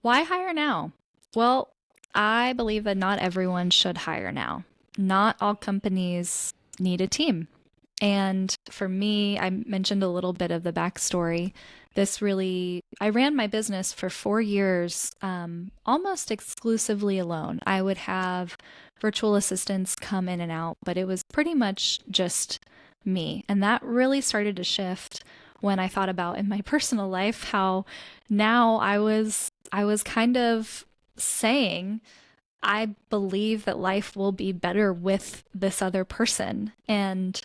Why hire now? Well, I believe that not everyone should hire now. Not all companies need a team. And for me, I mentioned a little bit of the backstory. I ran my business for 4 years, almost exclusively alone. I would have virtual assistants come in and out, but it was pretty much just me. And that really started to shift when I thought about in my personal life how now I was kind of saying I believe that life will be better with this other person and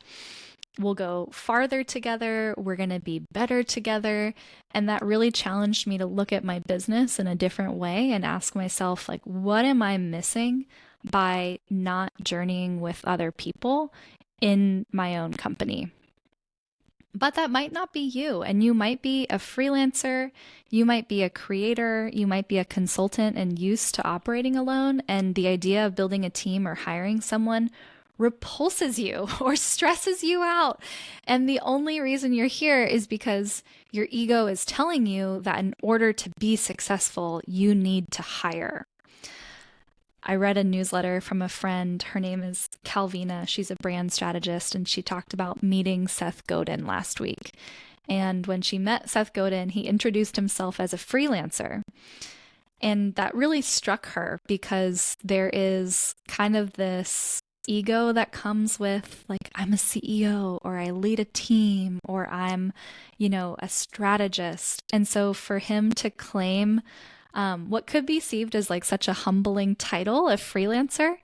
we'll go farther together. We're going to be better together. And that really challenged me to look at my business in a different way and ask myself, like, what am I missing by not journeying with other people in my own company? But that might not be you. And you might be a freelancer, you might be a creator, you might be a consultant and used to operating alone. And the idea of building a team or hiring someone repulses you or stresses you out. And the only reason you're here is because your ego is telling you that in order to be successful, you need to hire. I read a newsletter from a friend. Her name is Calvina. She's a brand strategist, and she talked about meeting Seth Godin last week. And when she met Seth Godin, he introduced himself as a freelancer. And that really struck her because there is kind of this ego that comes with, like, I'm a CEO or I lead a team or I'm, a strategist. And so for him to claim what could be perceived as like such a humbling title of freelancer.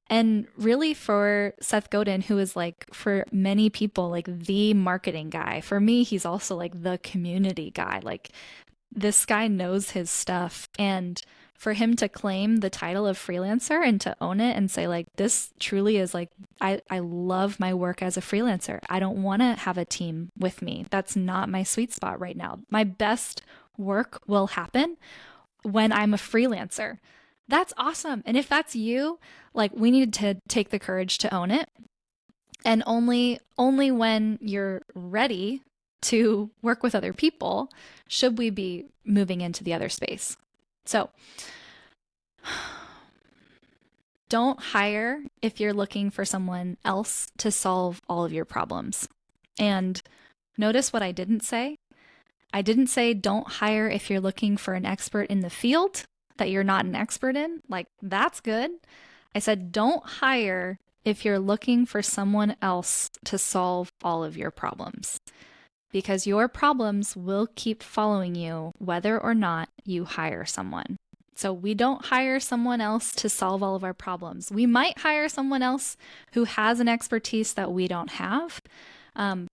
And really for Seth Godin, who is like for many people, like the marketing guy, for me, he's also like the community guy. Like this guy knows his stuff. And for him to claim the title of freelancer and to own it and say like, this truly is like, I love my work as a freelancer. I don't want to have a team with me. That's not my sweet spot right now. My best work will happen when I'm a freelancer. That's awesome. And if that's you, like we need to take the courage to own it. And only when you're ready to work with other people should we be moving into the other space. So don't hire if you're looking for someone else to solve all of your problems. And notice what I didn't say. I didn't say don't hire if you're looking for an expert in the field that you're not an expert in. Like, that's good. I said don't hire if you're looking for someone else to solve all of your problems, because your problems will keep following you whether or not you hire someone. So we don't hire someone else to solve all of our problems. We might hire someone else who has an expertise that we don't have.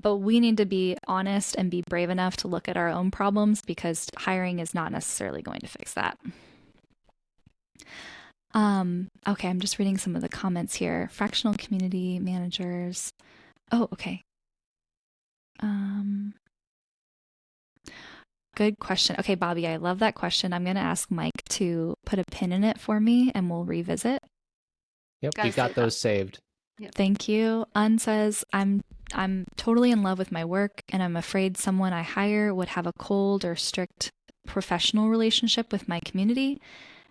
But we need to be honest and be brave enough to look at our own problems because hiring is not necessarily going to fix that. Okay, I'm just reading some of the comments here. Fractional community managers. Oh, okay. Good question. Okay, Bobby, I love that question. I'm going to ask Mike to put a pin in it for me and we'll revisit. Yep, we got those saved. Yep. Thank you. Un says, I'm totally in love with my work and I'm afraid someone I hire would have a cold or strict professional relationship with my community.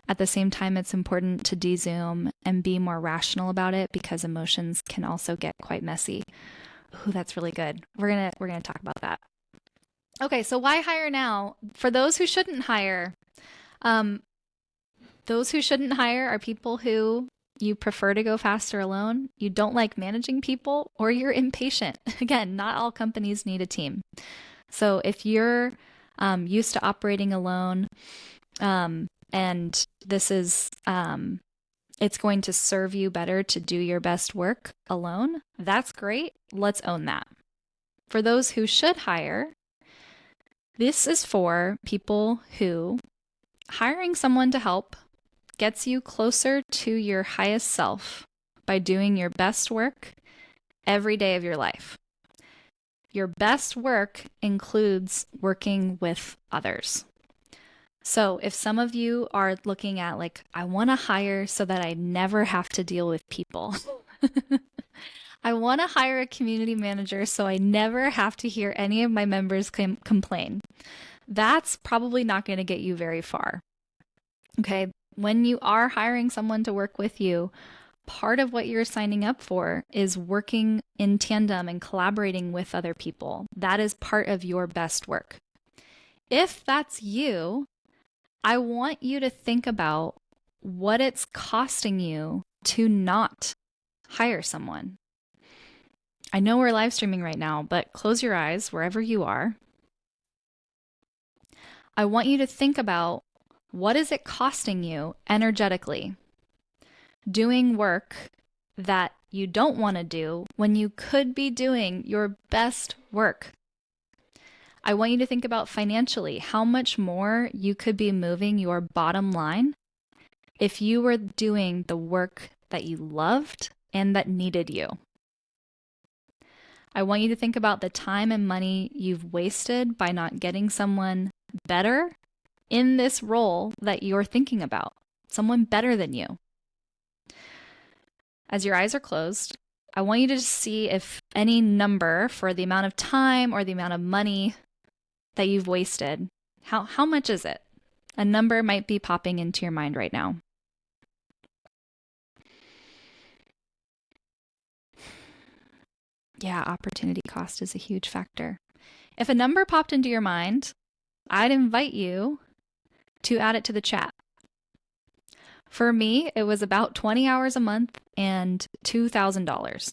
At the same time, it's important to de-zoom and be more rational about it because emotions can also get quite messy. Ooh, that's really good. We're gonna talk about that. Okay, so why hire now? For those who shouldn't hire, those who shouldn't hire are people who you prefer to go faster alone, you don't like managing people, or you're impatient. Again, not all companies need a team. So if you're used to operating alone, and this is, it's going to serve you better to do your best work alone, that's great. Let's own that. For those who should hire, this is for people who hiring someone to help gets you closer to your highest self by doing your best work every day of your life. Your best work includes working with others. So if some of you are looking at like, I want to hire so that I never have to deal with people. I want to hire a community manager so I never have to hear any of my members complain. That's probably not going to get you very far. Okay. When you are hiring someone to work with you, part of what you're signing up for is working in tandem and collaborating with other people. That is part of your best work. If that's you, I want you to think about what it's costing you to not hire someone. I know we're live streaming right now, but close your eyes wherever you are. I want you to think about what is it costing you energetically doing work that you don't want to do when you could be doing your best work. I want you to think about financially how much more you could be moving your bottom line if you were doing the work that you loved and that needed you. I want you to think about the time and money you've wasted by not getting someone better in this role that you're thinking about, someone better than you. As your eyes are closed, I want you to just see if any number for the amount of time or the amount of money that you've wasted, how much is it? A number might be popping into your mind right now. Yeah, opportunity cost is a huge factor. If a number popped into your mind, I'd invite you to add it to the chat. For me, it was about 20 hours a month and $2,000.